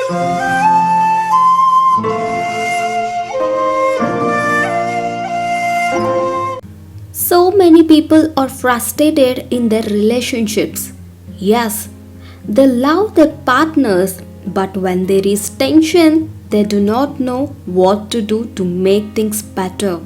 So many people are frustrated in their relationships. Yes, they love their partners, but when there is tension, they do not know what to do to make things better.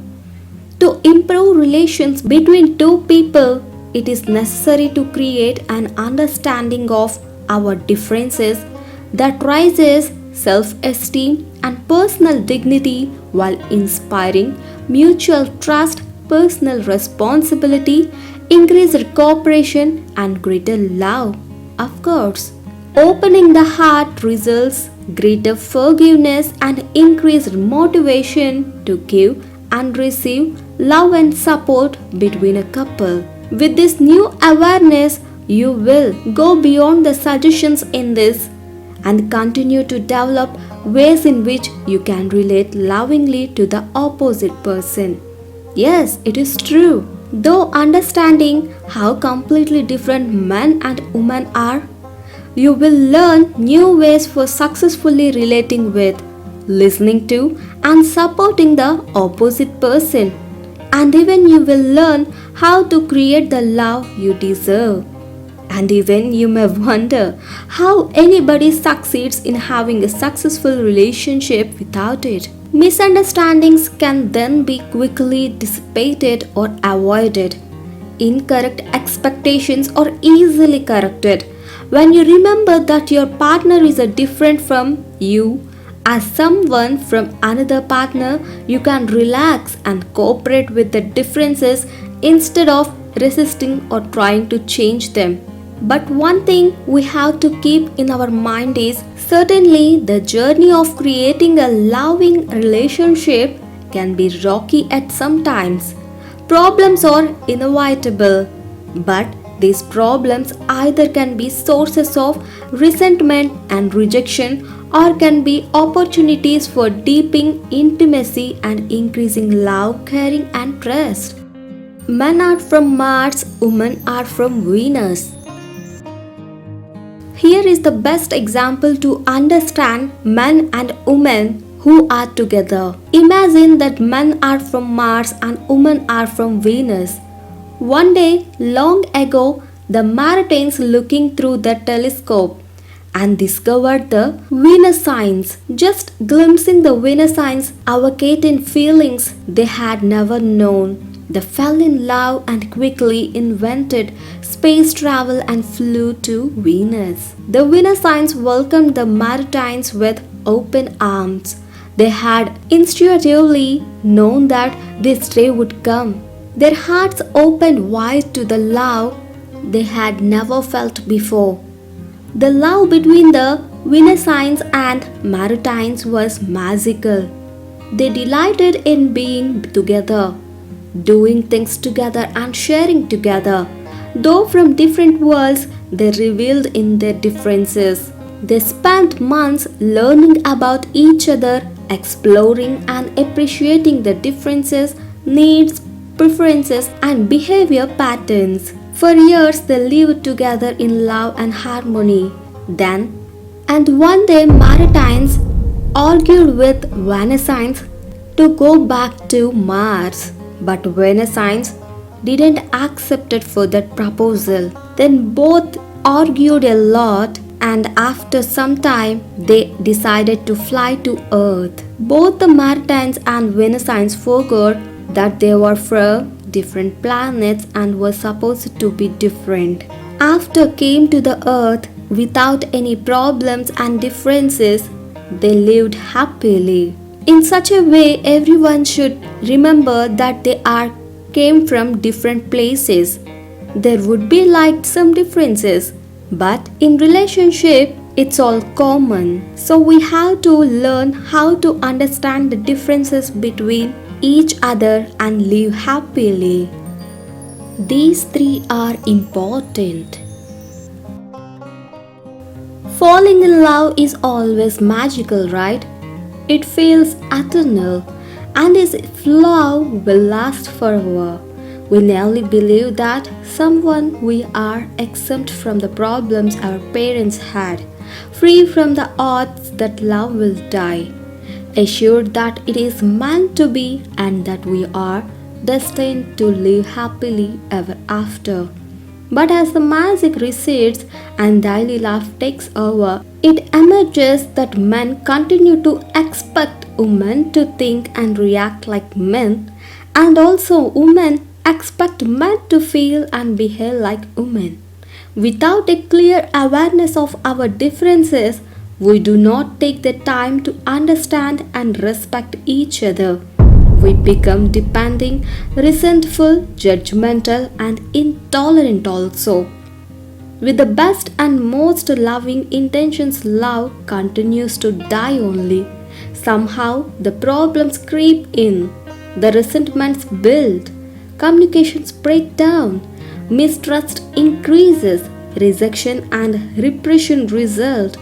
To improve relations between two people, it is necessary to create an understanding of our differences that raises self esteem and personal dignity while inspiring mutual trust, personal responsibility, increased cooperation, and greater love. Of course, opening the heart results greater forgiveness and increased motivation to give and receive love and support between a couple. With this new awareness, you will go beyond the suggestions in this and continue to develop ways in which you can relate lovingly to the opposite person. Yes, it is true. Though understanding how completely different men and women are, you will learn new ways for successfully relating with, listening to, and supporting the opposite person. And even you will learn how to create the love you deserve. And even you may wonder how anybody succeeds in having a successful relationship without it. Misunderstandings can then be quickly dissipated or avoided. Incorrect expectations are easily corrected when you remember that your partner is a different from you. As someone from another partner, you can relax and cooperate with the differences instead of resisting or trying to change them. But one thing we have to keep in our mind is certainly the journey of creating a loving relationship can be rocky at some times. Problems are inevitable, but these problems either can be sources of resentment and rejection or can be opportunities for deepening intimacy and increasing love, caring, and trust. Men are from Mars, women are from Venus. Here is the best example to understand men and women who are together. Imagine that men are from Mars and women are from Venus. One day, long ago, the Martians looking through the telescope and discovered the Venus signs. Just glimpsing the Venus signs awakened feelings they had never known. They fell in love and quickly invented space travel and flew to Venus. The Venus signs welcomed the Martians with open arms. They had intuitively known that this day would come. Their hearts opened wide to the love they had never felt before. The love between the Venusians and Martians was magical. They delighted in being together, doing things together and sharing together. Though from different worlds, they revealed in their differences. They spent months learning about each other, exploring and appreciating the differences, needs, preferences, and behavior patterns. For years, they lived together in love and harmony. Then, and one day, Martians argued with Venusians to go back to Mars. But Venusians didn't accept it for that proposal. Then both argued a lot, and after some time they decided to fly to Earth. Both the Martians and Venusians forgot that they were from different planets and were supposed to be different. After came to the Earth without any problems and differences, they lived happily. In such a way, everyone should remember that they came from different places. There would be like some differences, but in relationship, it's all common. So we have to learn how to understand the differences between each other and live happily. These three are important. Falling in love is always magical, right? It feels eternal, and as if love will last forever. We nearly believe that someone we are exempt from the problems our parents had, free from the odds that love will die, assured that it is meant to be and that we are destined to live happily ever after. But as the magic recedes and daily life takes over, it emerges that men continue to expect women to think and react like men, and also women expect men to feel and behave like women. Without a clear awareness of our differences, we do not take the time to understand and respect each other. We become depending, resentful, judgmental, and intolerant also. With the best and most loving intentions, love continues to die only. Somehow, the problems creep in, the resentments build, communications break down, mistrust increases, rejection and repression result.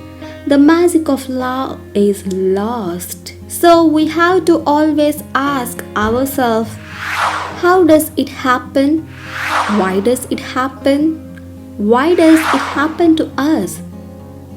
The magic of love is lost. So we have to always ask ourselves, how does it happen? Why does it happen? Why does it happen to us?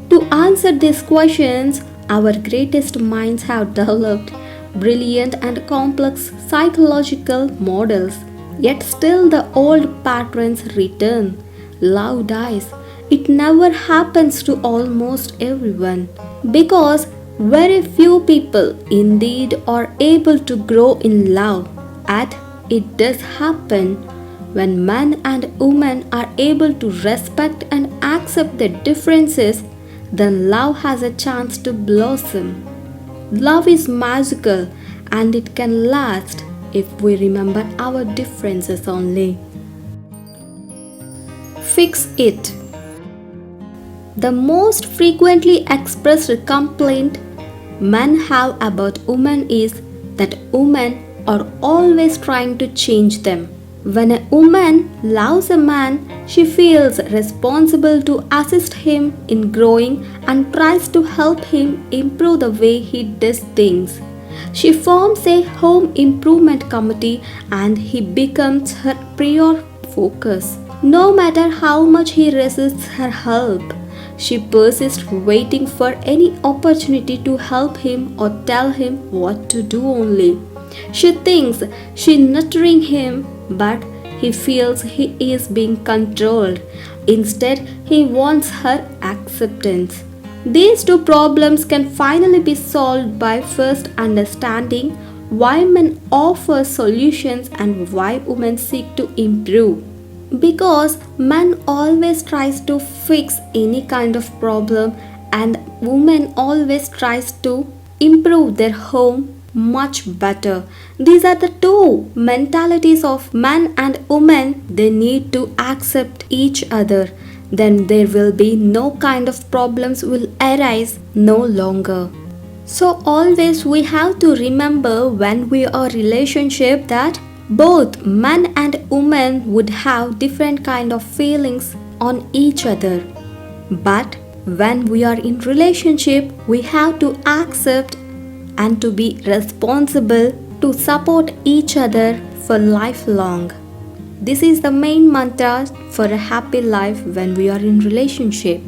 To answer these questions, our greatest minds have developed brilliant and complex psychological models. Yet still the old patterns return. Love dies. It never happens to almost everyone. Because very few people indeed are able to grow in love. Yet it does happen when men and women are able to respect and accept their differences, then love has a chance to blossom. Love is magical and it can last if we remember our differences only. Fix it. The most frequently expressed complaint men have about women is that women are always trying to change them. When a woman loves a man, she feels responsible to assist him in growing and tries to help him improve the way he does things. She forms a home improvement committee and he becomes her prior focus. No matter how much he resists her help, she persists waiting for any opportunity to help him or tell him what to do only. She thinks she nurturing him, but he feels he is being controlled. Instead, he wants her acceptance. These two problems can finally be solved by first understanding why men offer solutions and why women seek to improve. Because man always tries to fix any kind of problem and woman always tries to improve their home much better. These are the two mentalities of man and woman. They need to accept each other. Then there will be no kind of problems will arise no longer. So always we have to remember when we are relationship that both man and woman would have different kind of feelings on each other. But when we are in relationship, we have to accept and to be responsible to support each other for lifelong. This is the main mantra for a happy life when we are in relationship.